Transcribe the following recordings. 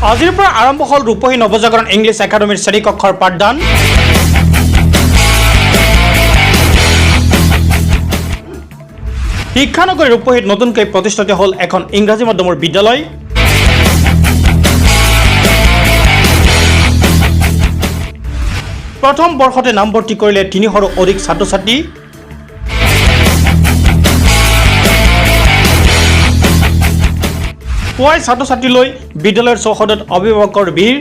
আজিৰ পৰা আৰম্ভ হ'ল ৰূপহী নৱজাগৰণ ইংলিছ একাডেমীৰ শ্ৰেণী কক্ষৰ পাঠদান। শিক্ষানগৰী ৰূপহীত নতুনকৈ প্ৰতিষ্ঠিত হ'ল এখন ইংৰাজী মাধ্যমৰ বিদ্যালয়। প্ৰথম বৰ্ষতে নামভৰ্তি কৰিলে ৩০০ৰো অধিক ছাত্ৰ ছাত্ৰী। পুৱাই ছাত্ৰ ছাত্ৰীলৈ বিদ্যালয়ৰ চৌহদত অভিভাৱকৰ ভিৰ।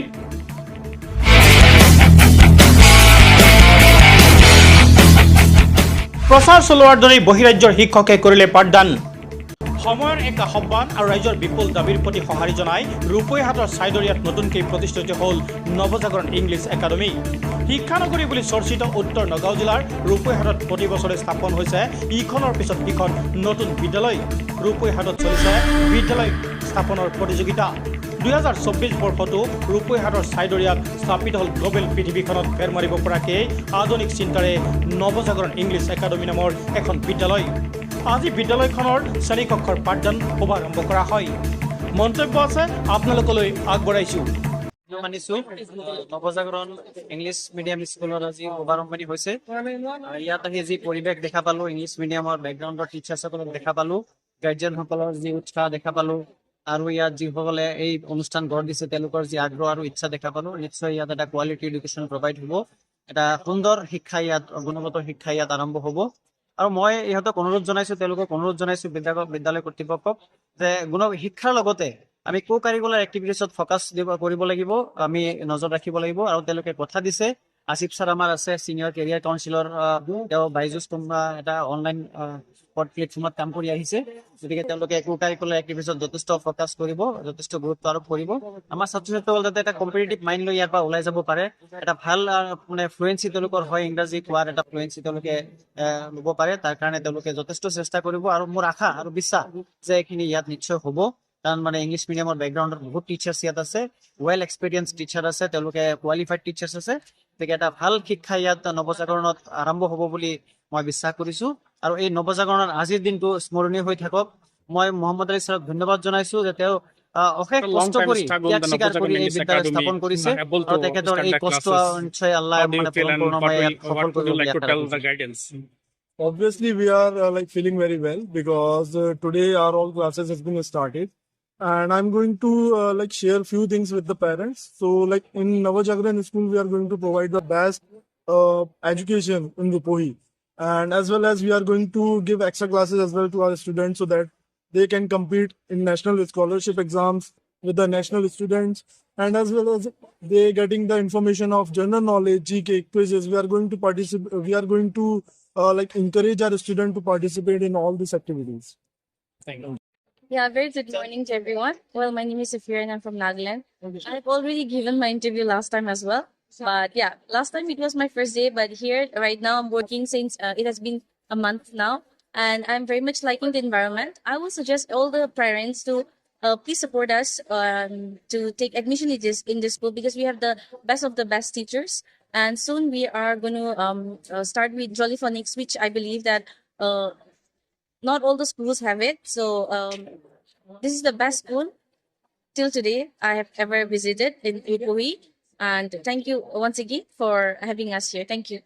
প্ৰচাৰ চলোৱাৰ দৰেই বহিৰাজ্যৰ শিক্ষকে কৰিলে পাঠদান। সময়ৰ এক আহ্বান আৰু ৰাইজৰ বিপুল দাবীৰ প্ৰতি সঁহাৰি জনাই ৰূপহীহাটৰ ছাইদৰিয়াত নতুনকৈ প্ৰতিষ্ঠিত হ'ল নৱজাগৰণ ইংলিছ একাডেমী। শিক্ষানগৰী বুলি চৰ্চিত উত্তৰ নগাঁও জিলাৰ ৰূপহীহাটত প্ৰতি বছৰে স্থাপন হৈছে ইখনৰ পিছত সিখন নতুন বিদ্যালয়। ৰূপহীহাটত চলিছে বিদ্যালয় স্থাপনৰ প্ৰতিযোগিতা। ২০২৪ বৰ্ষতো ৰূপহীহাটৰ ছাইদৰিয়াত স্থাপিত হ'ল গ্ল'বেল পৃথিৱীখনত ফেৰ মাৰিব পৰাকৈ আধুনিক চিন্তাৰে নৱজাগৰণ ইংলিছ একাডেমী নামৰ এখন বিদ্যালয়। আজি বিদ্যালয়খনৰ শ্ৰেণীকক্ষৰ পাঠদান শুভাৰম্ভ কৰা হয়। মন্তব্য আছে আপোনালোকলৈ আগবঢ়াইছোঁ। মানিছো নৱজাগৰণ ইংলিছ মিডিয়াম স্কুলত আজি শুভাৰম্ভণি হৈছে। ইয়াত আহি যি পৰিৱেশ দেখা পালো, ইংলিছ মিডিয়ামৰ বেকগ্ৰাউণ্ডৰ টিচাৰ্ছসকলক দেখা পালো, গাৰ্জিয়ানসকলৰ যি উৎসাহ দেখা পালো, আৰু ইয়াত যিসকলে এই অনুষ্ঠান গঢ় দিছে তেওঁলোকৰ যি আগ্ৰহ আৰু ইচ্ছা দেখা পালো, নিশ্চয় ইয়াত এটা কোৱালিটি এডুকেশ্যন প্ৰভাইড হ'ব, এটা সুন্দৰ শিক্ষা ইয়াত গুণগত শিক্ষা ইয়াত আৰম্ভ হ'ব। আৰু মই ইহঁতক অনুৰোধ জনাইছো, তেওঁলোকক অনুৰোধ জনাইছো বিদ্যালয় কৰ্তৃপক্ষক যে শিক্ষাৰ লগতে আমি কো কাৰিকুলাৰ এক্টিভিটিছত ফ'কাছ কৰিব লাগিব, আমি নজৰ ৰাখিব লাগিব। আৰু তেওঁলোকে কথা দিছে, আসিফ ছাৰ আমাৰ আছে ছিনিয়ৰ কেৰিয়াৰ কাউন্সিলৰ, তেওঁ বাইজুছ এটা অনলাইন প্লেটফৰ্মত কাম কৰি আহিছে, গতিকে তেওঁলোকে কো কাৰিকুলাৰ এক্টিভিটিছত যথেষ্ট ফ'কাছ কৰিব, যথেষ্ট গুৰুত্ব আৰোপ কৰিব। আমাৰ ছাত্ৰ ছাত্ৰীসকল যাতে এটা কম্পিটিটিভ মাইণ্ড লৈ ইয়াৰ পৰা ওলাই যাব পাৰে, এটা ভাল মানে ফ্লুৱেঞ্চি তেওঁলোকৰ হয়, ইংৰাজী কোৱাৰ এটা ফ্লুৱেঞ্চি তেওঁলোকে ল'ব পাৰে, তাৰ কাৰণে তেওঁলোকে যথেষ্ট চেষ্টা কৰিব। আৰু মোৰ আশা আৰু বিশ্বাস যে এইখিনি ইয়াত নিশ্চয় হ'ব, কাৰণ মানে ইংলিছ মিডিয়ামৰ বেকগ্ৰাউণ্ডত বহুত টিচাৰ্ছ ইয়াত আছে, ৱেল এক্সপিৰিয়েঞ্চ টিচাৰ আছে, তেওঁলোকে কোৱালিফাইড টিচাৰ্ছ আছে, গতিকে এটা ভাল শিক্ষা ইয়াত নৱজাগৰণত আৰম্ভ হ'ব বুলি মই বিশ্বাস কৰিছো। আৰু এই নৱজাগৰণৰ আজিৰ দিনটো স্মৰণীয় হৈ থাকক। মই মহম্মদ আলী ছাৰক ধন্যবাদ জনাইছো যে তেওঁ অশেষ কষ্ট কৰি ত্যাগ স্বীকাৰ কৰি এই বিদ্যালয় স্থাপন কৰিছে, আৰু তেখেতৰ এই কষ্ট নিশ্চয় আল্লাহ সফল কৰিব। Obviously, we are feeling very well because today our all classes has been started, and I'm going to share few things with the parents. So, in Navajagran school, we are going to provide the best education in Rupohi, and as well as we are going to give extra classes as well to our students so that they can compete in national scholarship exams with the national students, and as well as they getting the information of general knowledge, GK quizzes. We are going to participate. We are going to encourage our students to participate in all these activities. Thank you. Yeah, very good morning to everyone. Well, my name is Safira and I'm from Nagaland. I've already given my interview last time as well. But yeah, last time it was my first day, but here right now I'm working since it has been a month now, and I'm very much liking the environment. I will suggest all the parents to please support us to take admission in this school, because we have the best of the best teachers. And soon we are going to start with Jolly Phonics, which I believe that not all the schools have it. So this is the best school till today I have ever visited in Rupohi. And thank you once again for having us here. Thank you.